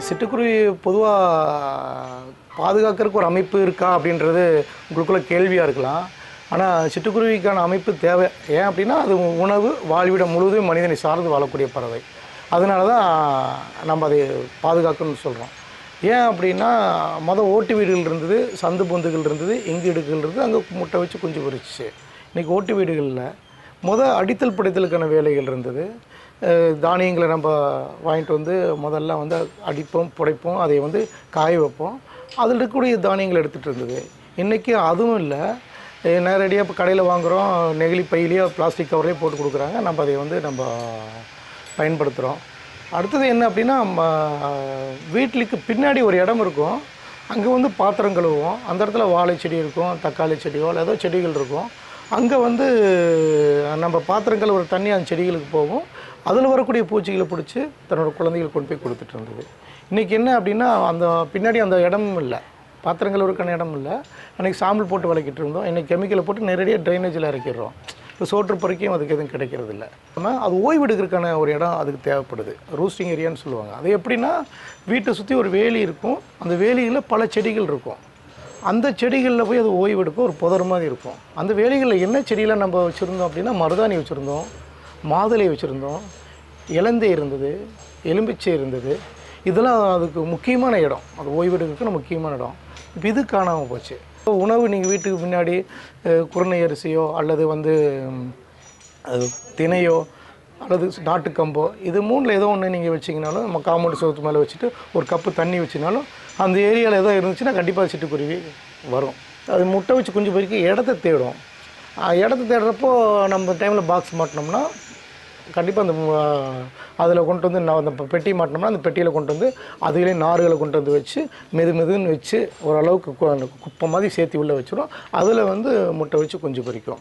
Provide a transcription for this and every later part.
சிட்டுக்குருவி பொதுவாக பாதுகாக்கிறதுக்கு ஒரு அமைப்பு இருக்கா அப்படின்றது உங்களுக்குள்ள கேள்வியாக இருக்கலாம். ஆனால் சிட்டுக்குருவிக்கான அமைப்பு தேவை. ஏன் அப்படின்னா அது உணவு வாழ்விடம் முழுவதும் மனிதனை சார்ந்து வாழக்கூடிய பறவை. அதனால தான் நம்ம அதை பாதுகாக்கணும்னு சொல்கிறோம். ஏன் அப்படின்னா ஓட்டு வீடுகள் இருந்தது, சந்து பொந்துகள் இருந்தது, இங்கு இடுக்குகள் இருந்தது, அங்கே முட்டை வச்சு குஞ்சு பொரிச்சு. இன்றைக்கி ஓட்டு வீடுகளில் அடித்தல் படைத்தலுக்கான வேலைகள் இருந்தது. தானியங்களை நம்ம வாங்கிட்டு வந்து முதல்ல அடிப்போம், புடைப்போம், அதை காய வைப்போம். அதில் இருக்கக்கூடிய தானியங்கள் எடுத்துகிட்டு இருந்தது. இன்றைக்கி அதுவும் இல்லை. நேரடியாக இப்போ கடையில் வாங்குகிறோம், நெகிழி பையிலேயோ பிளாஸ்டிக் கவர்லேயே போட்டு கொடுக்குறாங்க. நம்ம அதை நம்ம பயன்படுத்துகிறோம். அடுத்தது என்ன அப்படின்னா, வீட்டுக்கு பின்னாடி ஒரு இடம் இருக்கும். அங்கே பாத்திரம் கழுவுவோம். அந்த இடத்துல வாழை செடி இருக்கும், தக்காளி செடியோ ஏதோ செடிகள் இருக்கும். அங்கே நம்ம பாத்திரங்கள் ஒரு தண்ணி அந்த செடிகளுக்கு போகும். அதில் வரக்கூடிய பூச்சிகளை பிடிச்சி தன்னோட குழந்தைகள் கொண்டு போய் கொடுத்துட்டு இருந்தது. இன்றைக்கி என்ன அப்படின்னா, அந்த பின்னாடி அந்த இடமும் இல்லை, பாத்திரங்கள் இருக்கான இடம் இல்லை. அன்றைக்கி சாம்பல் போட்டு விளக்கிட்டு இருந்தோம். இன்றைக்கி கெமிக்கலை போட்டு நேரடியாக ட்ரைனேஜில் இறக்கிடுறோம். இப்போ சோற்று பொறுக்கையும் அதுக்கு எதுவும் கிடைக்கிறது இல்லை. ஆனால் அது ஓய்வெடுக்கிறதுக்கான ஒரு இடம் அதுக்கு தேவைப்படுது. ரூஸ்டிங் ஏரியான்னு சொல்லுவாங்க. அது எப்படின்னா, வீட்டை சுற்றி ஒரு வேலி இருக்கும். அந்த வேலியில் பல செடிகள் இருக்கும். அந்த செடிகளில் போய் அது ஓய்வெடுக்கும். ஒரு புதர் மாதிரி இருக்கும். அந்த வேலிகளில் என்ன செடியெலாம் நம்ம வச்சுருந்தோம் அப்படின்னா, மருதாணி வச்சுருந்தோம், மாதுளை வச்சுருந்தோம், இலந்தை இருந்தது, எலும்பிச்சை இருந்தது. இதெல்லாம் அதுக்கு முக்கியமான இடம். அது ஓய்வெடுக்கிறதுக்கு முக்கியமான இடம். இப்போ இது காணாமல் போச்சு. உணவு நீங்கள் வீட்டுக்கு முன்னாடி குருணை அரிசியோ அல்லது தினையோ அல்லது நாட்டுக்கம்போ, இது மூணில் ஏதோ ஒன்று நீங்கள் வச்சிங்கனாலும், நம்ம காம்பவுண்டு சோத்து மேலே வச்சுட்டு ஒரு கப்பு தண்ணி வச்சினாலும் அந்த ஏரியாவில் ஏதோ இருந்துச்சுன்னா கண்டிப்பாக சிட்டுக்குருவி வரும். அது முட்டை வச்சு குஞ்சு பொறிக்க இடத்த தேடும். இடத்த தேடுறப்போ நம்ம டைமில் பாக்ஸ் மாட்டினோம்னா கண்டிப்பாக அந்த அதில் கொண்டு வந்து அந்த பெட்டி மாட்டினோம்னா அந்த பெட்டியில் கொண்டு வந்து அதுலேயே நார்களை கொண்டு வந்து வச்சு மெதுன்னு வச்சு ஓரளவுக்கு குப்பை மாதிரி சேர்த்து உள்ளே வச்சிடும். அதில் முட்டை வச்சு குஞ்சு பொறிக்கும்.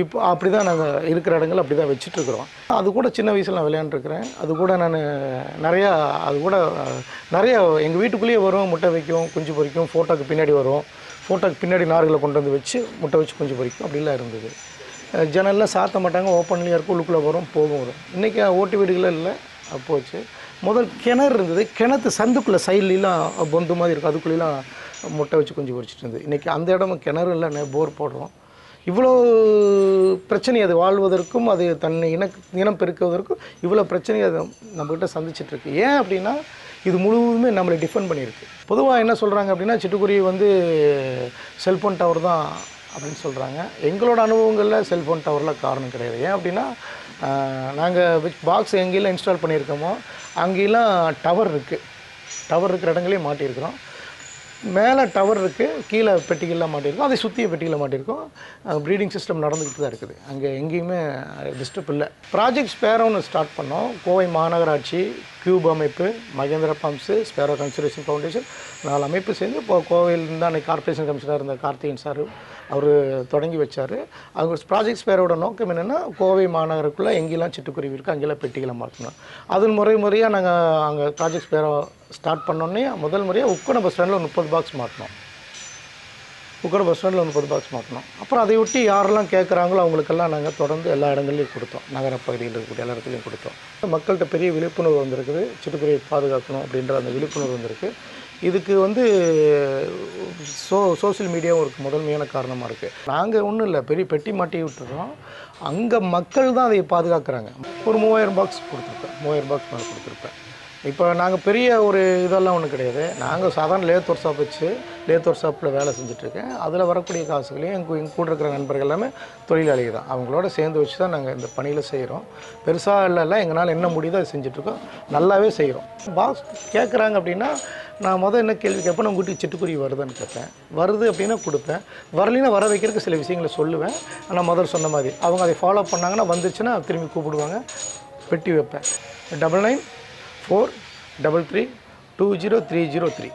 இப்போ அப்படி தான் நாங்கள் இருக்கிற இடங்கள் அப்படி தான் வச்சிட்ருக்குறோம். அது கூட சின்ன வயசில் நான் விளையாண்டுருக்கிறேன். அது கூட நான் நிறையா எங்கள் வீட்டுக்குள்ளேயே வரும், முட்டை வைக்கும், குஞ்சு பொறிக்கும். ஃபோட்டோக்கு பின்னாடி வரும். ஃபோட்டோக்கு பின்னாடி நார்களை கொண்டு வந்து வச்சு முட்டை வச்சு குஞ்சு பொறிக்கும். அப்படிலாம் இருந்தது. ஜன்னல்லாம் சாத்த மாட்டாங்க, ஓப்பன்லேயே இருக்கும், உள்ளுக்குள்ளே வரும், போகும் வரும். இன்றைக்கி ஓட்டு வீடுகளே இல்லை, போச்சு. முதல் கிணறு இருந்தது. கிணத்து சந்துக்குள்ளே சைட்லாம் பொந்து மாதிரி இருக்கும், அதுக்குள்ளேலாம் முட்டை வச்சு குஞ்சு பொறிச்சிட்டு இருந்தது. இன்றைக்கி அந்த இடமும் கிணறு இல்லை, போர் போடுறோம். இவ்வளோ பிரச்சனை அது வாழ்வதற்கும் அது தன்னை இனம் பெருக்குவதற்கும் இவ்வளோ பிரச்சனை அது நம்மக்கிட்ட சந்திச்சிட்ருக்கு. ஏன் அப்படின்னா, இது முழுவதுமே நம்மளை டிஃபெண்ட் பண்ணியிருக்கு. பொதுவாக என்ன சொல்கிறாங்க அப்படின்னா, சிட்டுக்குருவி செல்ஃபோன் டவர் தான் அப்படின்னு சொல்கிறாங்க. எங்களோட அனுபவங்களில் செல்ஃபோன் டவரில் காரணம் கிடையாது. ஏன் அப்படின்னா, நாங்கள் பாக்ஸ் எங்கேயெல்லாம் இன்ஸ்டால் பண்ணியிருக்கோமோ அங்கேயெல்லாம் டவர் இருக்குது. டவர் இருக்கிற இடங்களே மாட்டியிருக்கிறோம். மேலே டவர் இருக்குது, கீழே பெட்டிகள்லாம் மாட்டியிருக்கோம், அதை சுற்றிய பெட்டிகளை மாட்டியிருக்கோம். ப்ரீடிங் சிஸ்டம் நடந்துக்கிட்டு தான் இருக்குது. அங்கே எங்கேயுமே டிஸ்டர்ப் இல்லை. ப்ராஜெக்ட் ஸ்பேரோன்னு ஸ்டார்ட் பண்ணோம். கோவை மாநகராட்சி, கியூப் அமைப்பு, Mahendra pumps, Sparrow conservation foundation 4 அமைப்பு சேர்ந்து இப்போ கோவையிலிருந்து அன்றைக்கி கார்பரேஷன் கமிஷனராக இருந்த கார்த்திகேயன் சார் அவர் தொடங்கி வச்சார். அவங்க ப்ராஜெக்ட் ஸ்பேரோட நோக்கம் என்னென்னா, கோவை மாநகருக்குள்ளே எங்கெல்லாம் சிட்டுக்குருவி இருக்குது அங்கெல்லாம் பெட்டிகளை மாற்றணும். அதன் முறையாக நாங்கள் அங்கே ப்ராஜெக்ட் ஸ்பேரோ ஸ்டார்ட் பண்ணோன்னே முதல் முறையாக உக்கடம் பஸ் ஸ்டாண்டில் 30 பாக்ஸ் மாட்டினோம். உக்கடம் பஸ் ஸ்டாண்டில் 30 பாக்ஸ் மாட்டினோம். அப்புறம் அதை ஒட்டி யாரெல்லாம் கேட்குறாங்களோ அவங்களுக்கெல்லாம் நாங்கள் தொடர்ந்து எல்லா இடங்கள்லையும் கொடுத்தோம். நகரப்பகுதியில் இருக்கக்கூடிய எல்லா இடத்துலையும் கொடுத்தோம். மக்கள்கிட்ட பெரிய விழிப்புணர்வு வந்திருக்குது. சிட்டுக்குருவியை பாதுகாக்கணும் அப்படின்ற அந்த விழிப்புணர்வு வந்திருக்கு. இதுக்கு சோசியல் மீடியாவும் ஒரு முதன்மையான காரணமாக இருக்குது. நாங்கள் ஒன்றும் இல்லை, பெரிய பெட்டி மாட்டி விட்டுறோம். அங்கே மக்கள் தான் அதை பாதுகாக்கிறாங்க. ஒரு 3000 பாக்ஸ் கொடுத்துருப்பேன், 3000 பாக்ஸ் மேலே கொடுத்துருப்பேன். இப்போ நாங்கள் பெரிய ஒரு இதெல்லாம் ஒன்றும் கிடையாது. நாங்கள் சாதாரண லேத் ஒர்க் ஷாப் வச்சு லேத் ஒர்க் ஷாப்பில் வேலை செஞ்சுட்ருக்கேன். அதில் வரக்கூடிய காசுகளையும் எங்கள் கூட இருக்கிற நண்பர்கள் எல்லாமே தொழிலாளிகள் தான். அவங்களோட சேர்ந்து வச்சு தான் நாங்கள் இந்த பணியில் செய்கிறோம். பெருசாக இல்லை, எங்களால் என்ன முடியுதோ அதை செஞ்சுட்ருக்கோம். நல்லாவே செய்கிறோம். பாக்ஸ் கேட்குறாங்க அப்படின்னா, நான் என்ன கேள்வி கேட்பேன், நான் வீட்டுக்கு சிட்டுக்குருவி வருதுன்னு கேட்பேன். வருது அப்படின்னா கொடுப்பேன். வரலைன்னா வர வைக்கிறதுக்கு சில விஷயங்களை சொல்லுவேன். ஆனால் முதல் சொன்ன மாதிரி அவங்க அதை ஃபாலோ பண்ணாங்கன்னா வந்துச்சுன்னா திரும்பி கூப்பிடுவாங்க, பெட்டி வைப்பேன். 9943320303